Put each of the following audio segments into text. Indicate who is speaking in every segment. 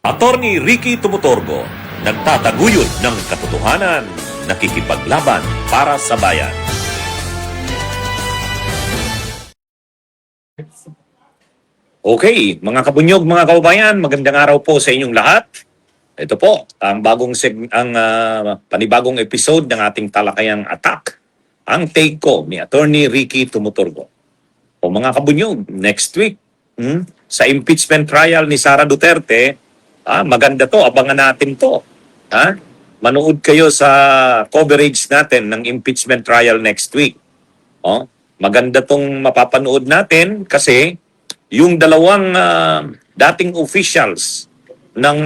Speaker 1: Attorney Ricky Tumutorgo, nagtataguyod ng katotohanan, nakikipaglaban para sa bayan. Okay, mga kabunyog, mga kababayan, magandang araw po sa inyong lahat. Ito po, ang panibagong episode ng ating talakayang attack, ang take ko ni Attorney Ricky Tumutorgo. O mga kabunyog, next week, sa impeachment trial ni Sara Duterte, maganda to, abangan natin to. Manood kayo sa coverage natin ng impeachment trial next week. Maganda tong mapapanood natin kasi yung dalawang dating officials ng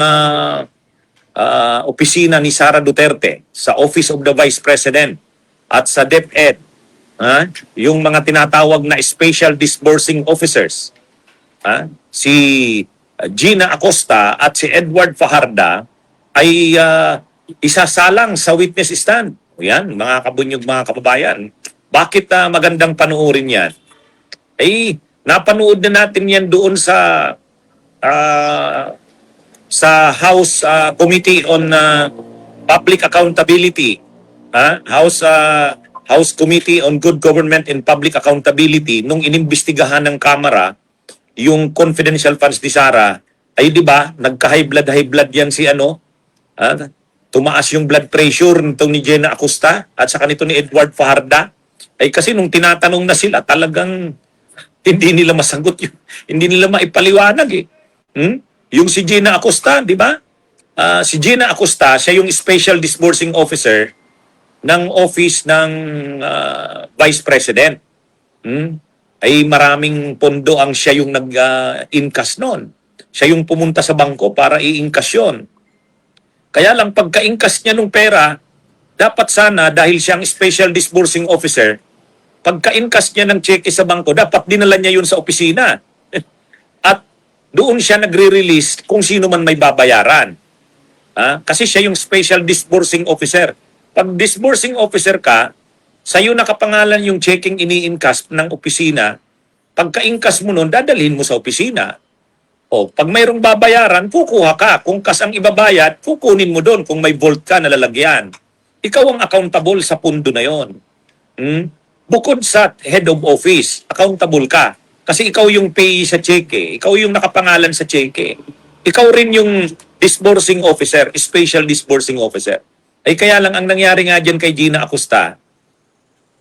Speaker 1: opisina ni Sara Duterte sa Office of the Vice President at sa DepEd, yung mga tinatawag na Special Disbursing Officers, si Gina Acosta at si Edward Fajarda ay isasalang sa witness stand. Yan, mga kabunyog, mga kababayan. Bakit magandang panuorin yan? Napanood na natin yan doon sa House Committee on Public Accountability. House Committee on Good Government and Public Accountability nung inimbestigahan ng Kamara yung confidential funds ni Sara. Ay di ba, nagka-high blood yan si tumaas yung blood pressure nitong ni Gina Acosta at saka nito ni Edward Fajarda. Ay kasi nung tinatanong na sila, talagang hindi nila masagot yun. Hindi nila maipaliwanag eh. Yung si Gina Acosta, di ba? Si Gina Acosta, siya yung Special Disbursing Officer ng Office ng Vice President. Ay maraming pondo ang siya yung nag-incas noon. Siya yung pumunta sa bangko para i-incas yun. Kaya lang pagka-incas niya ng pera, dapat sana dahil siyang Special Disbursing Officer, pagka-incas niya ng cheque sa bangko, dapat dinala niya yun sa opisina. At doon siya nagre-release kung sino man may babayaran. Kasi siya yung Special Disbursing Officer. Pag Disbursing Officer ka, sa'yo nakapangalan yung checking ini-incas ng opisina, pagka-incas mo nun, dadalhin mo sa opisina. Pag mayroong babayaran, kukuha ka. Kung kas ang ibabayad, kukunin mo doon kung may vault ka na lalagyan. Ikaw ang accountable sa pundo na yon. Bukod sa head of office, accountable ka. Kasi ikaw yung payee sa cheque. Ikaw yung nakapangalan sa cheque. Ikaw rin yung disbursing officer, special disbursing officer. Ay kaya lang ang nangyari nga dyan kay Gina Acosta,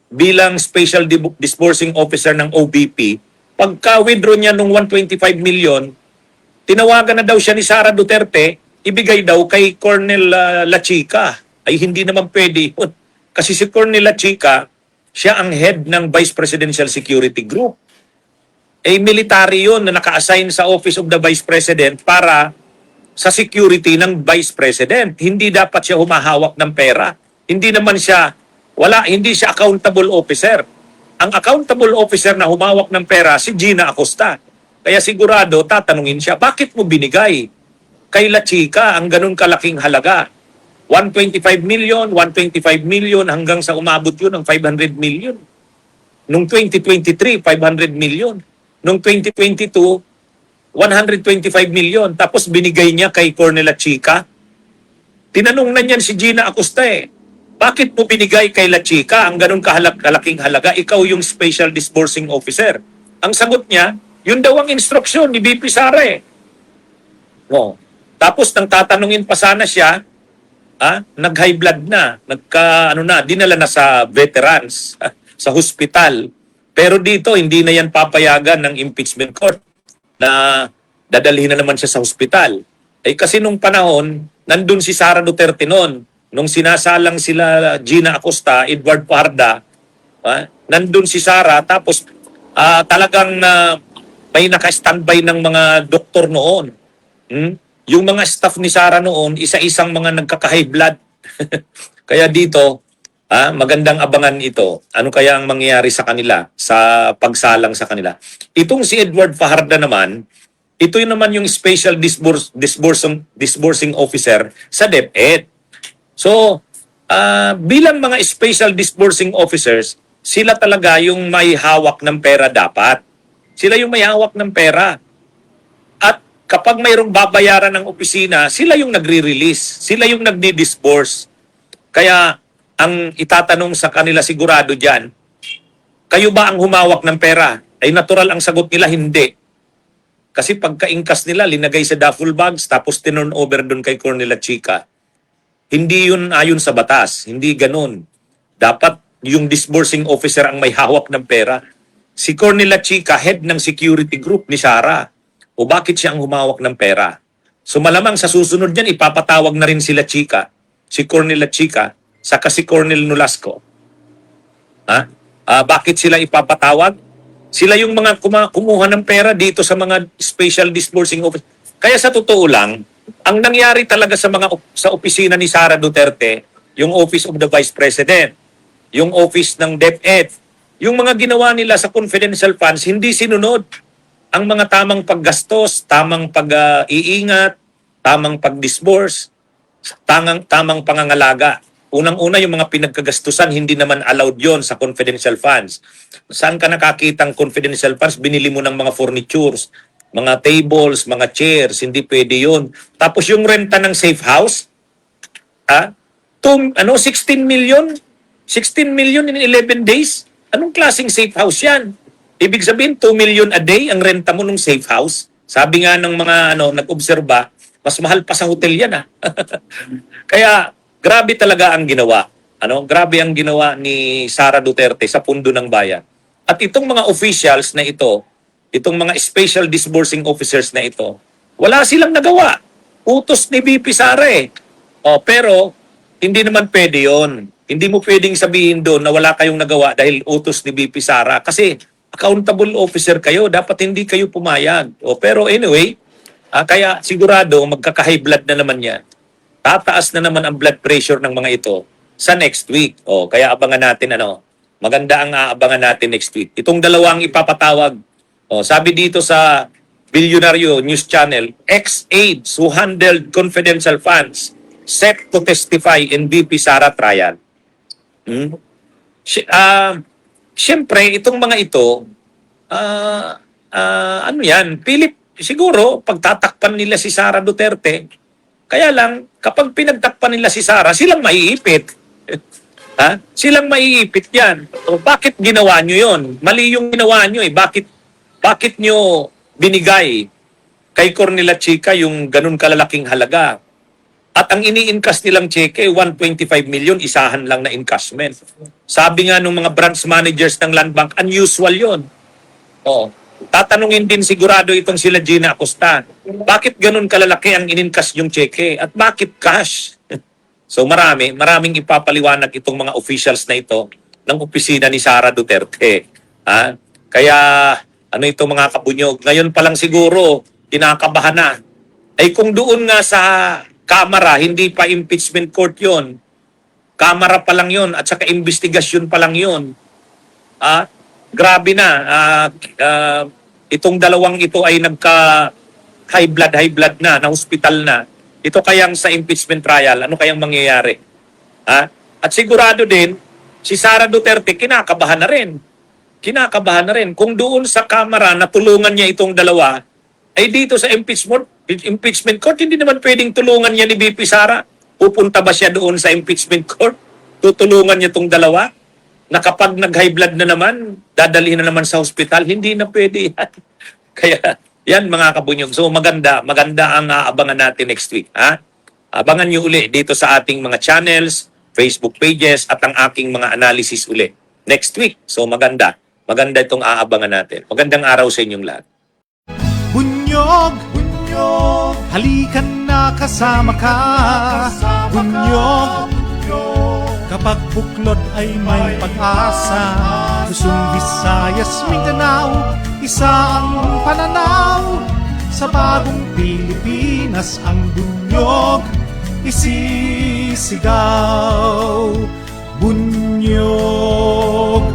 Speaker 1: bilang special disbursing officer ng OBP, pagka-withdraw niya nung 125 million, tinawagan na daw siya ni Sara Duterte, ibigay daw kay Colonel Lachica. Ay hindi naman pwede yun. Kasi si Colonel Lachica, siya ang head ng Vice Presidential Security Group. Military yun na naka-assign sa Office of the Vice President para sa security ng Vice President. Hindi dapat siya humahawak ng pera. Hindi siya accountable officer. Ang accountable officer na humawak ng pera, si Gina Acosta. Kaya sigurado, tatanungin siya, bakit mo binigay kay Lachica ang ganun kalaking halaga? 125 million hanggang sa umabot yun ng 500 million. Noong 2023, 500 million. Noong 2022, 125 million. Tapos binigay niya kay Colonel Lachica. Tinanong na niyan si Gina Acosta bakit mo binigay kay Lachica ang ganun kalaking halaga? Ikaw yung Special Disbursing Officer. Ang sagot niya, yun daw ang instruksyon ni BP Sara Tapos nang tatanungin pa sana siya, nag-high blood na, dinala na sa veterans, sa hospital. Pero dito, hindi na yan papayagan ng impeachment court na dadalhin na naman siya sa hospital. Kasi nung panahon, nandun si Sara Duterte noon, nung sinasalang sila Gina Acosta, Edward Fajarda, nandun si Sara, tapos talagang may naka-standby ng mga doktor noon. Yung mga staff ni Sara noon, isa-isang mga nagkaka-high blood. Kaya dito, magandang abangan ito. Ano kaya ang mangyayari sa kanila, sa pagsalang sa kanila. Itong si Edward Fajarda naman, ito yun naman yung Special Disbursing Officer sa DepEd. So, bilang mga Special Disbursing Officers, sila talaga yung may hawak ng pera dapat. Sila yung may hawak ng pera. At kapag mayroong babayaran ng opisina, sila yung nagre-release, sila yung nagdi-disburse. Kaya ang itatanong sa kanila sigurado dyan, kayo ba ang humawak ng pera? Ay natural ang sagot nila, hindi. Kasi pagka-ingkas nila, linagay sa duffel bags, tapos tinurn over doon kay Colonel Chica. Hindi yun ayon sa batas. Hindi ganun. Dapat yung disbursing officer ang may hawak ng pera. Si Colonel Chica, head ng security group ni Sara. O bakit siya ang humawak ng pera? So malamang sa susunod niyan, ipapatawag na rin sila Chica, si Colonel Chica, saka si Colonel Nolasco. Bakit sila ipapatawag? Sila yung mga kumuha ng pera dito sa mga special disbursing office. Kaya sa totoo lang, ang nangyari talaga sa opisina ni Sara Duterte, yung Office of the Vice President, yung Office ng DepEd, yung mga ginawa nila sa confidential funds, hindi sinunod ang mga tamang paggastos, tamang pag-iingat, tamang pag-disburse, tamang pangangalaga. Unang-una, yung mga pinagkagastusan, hindi naman allowed yon sa confidential funds. Saan ka nakakitang confidential funds? Binili mo ng mga furnitures, mga tables, mga chairs, hindi pwede yun. Tapos yung renta ng safe house, 16 million? 16 million in 11 days? Anong klaseng safe house yan? Ibig sabihin, 2 million a day ang renta mo ng safe house. Sabi nga ng mga nag-obserba, mas mahal pa sa hotel yan. Kaya, grabe talaga ang ginawa. Grabe ang ginawa ni Sara Duterte sa pundo ng bayan. At itong mga officials na ito, itong mga special disbursing officers na ito, wala silang nagawa. Utos ni BP Sara eh. Pero, hindi naman pwede yon. Hindi mo pwedeng sabihin doon na wala kayong nagawa dahil utos ni BP Sara. Kasi, accountable officer kayo, dapat hindi kayo pumayag. Pero anyway, kaya sigurado magkaka-high blood na naman yan. Tataas na naman ang blood pressure ng mga ito sa next week. Kaya abangan natin maganda ang aabangan natin next week. Itong dalawang ipapatawag. Sabi dito sa Bilyonaryo News Channel, ex-aides who handled confidential funds set to testify in BP Sara trial. Siyempre, itong mga ito, siguro, pagtatakpan nila si Sara Duterte, kaya lang, kapag pinagtakpan nila si Sara, silang maiipit. Silang maiipit yan. Bakit ginawa nyo yon? Mali yung ginawa nyo eh. Bakit nyo binigay kay Cornelia Chica yung ganun kalalaking halaga? At ang ini-incas nilang cheque, 125 million, isahan lang na encashment. Sabi nga ng mga branch managers ng Land Bank, unusual yon. Tatanungin din sigurado itong sila Gina Acosta. Bakit ganun kalalaki ang in-incas yung cheque? At bakit cash? So maraming ipapaliwanag itong mga officials na ito ng opisina ni Sara Duterte. Kaya, ito mga kabunyog, ngayon pa lang siguro, kinakabahan na. Ay kung doon nga sa Kamara, hindi pa impeachment court yon. Kamara pa lang yon at saka investigasyon pa lang yon. Grabe na. Itong dalawang ito ay high blood na hospital na. Ito kayang sa impeachment trial, ano kayang mangyayari? At sigurado din, si Sara Duterte kinakabahan na rin. Kung doon sa Kamara natulungan niya itong dalawa, ay dito sa impeachment court, hindi naman pwedeng tulungan niya ni BP Sara. Pupunta ba siya doon sa impeachment court? Tutulungan niya itong dalawa? Na kapag nag-high blood na naman, dadalhin na naman sa hospital, hindi na pwede yan. Kaya, yan mga kabunyog. So maganda ang aabangan natin next week. Abangan niyo uli dito sa ating mga channels, Facebook pages, at ang aking mga analysis uli next week. So maganda itong aabangan natin. Magandang araw sa inyong lahat.
Speaker 2: Bunyog, halikan na kasama ka. Bunyog, kapag buklod ay may pag-asa. Luzon, Visayas, Mindanao, isa ang pananaw. Sa bagong Pilipinas ang bunyog isisigaw. Bunyog,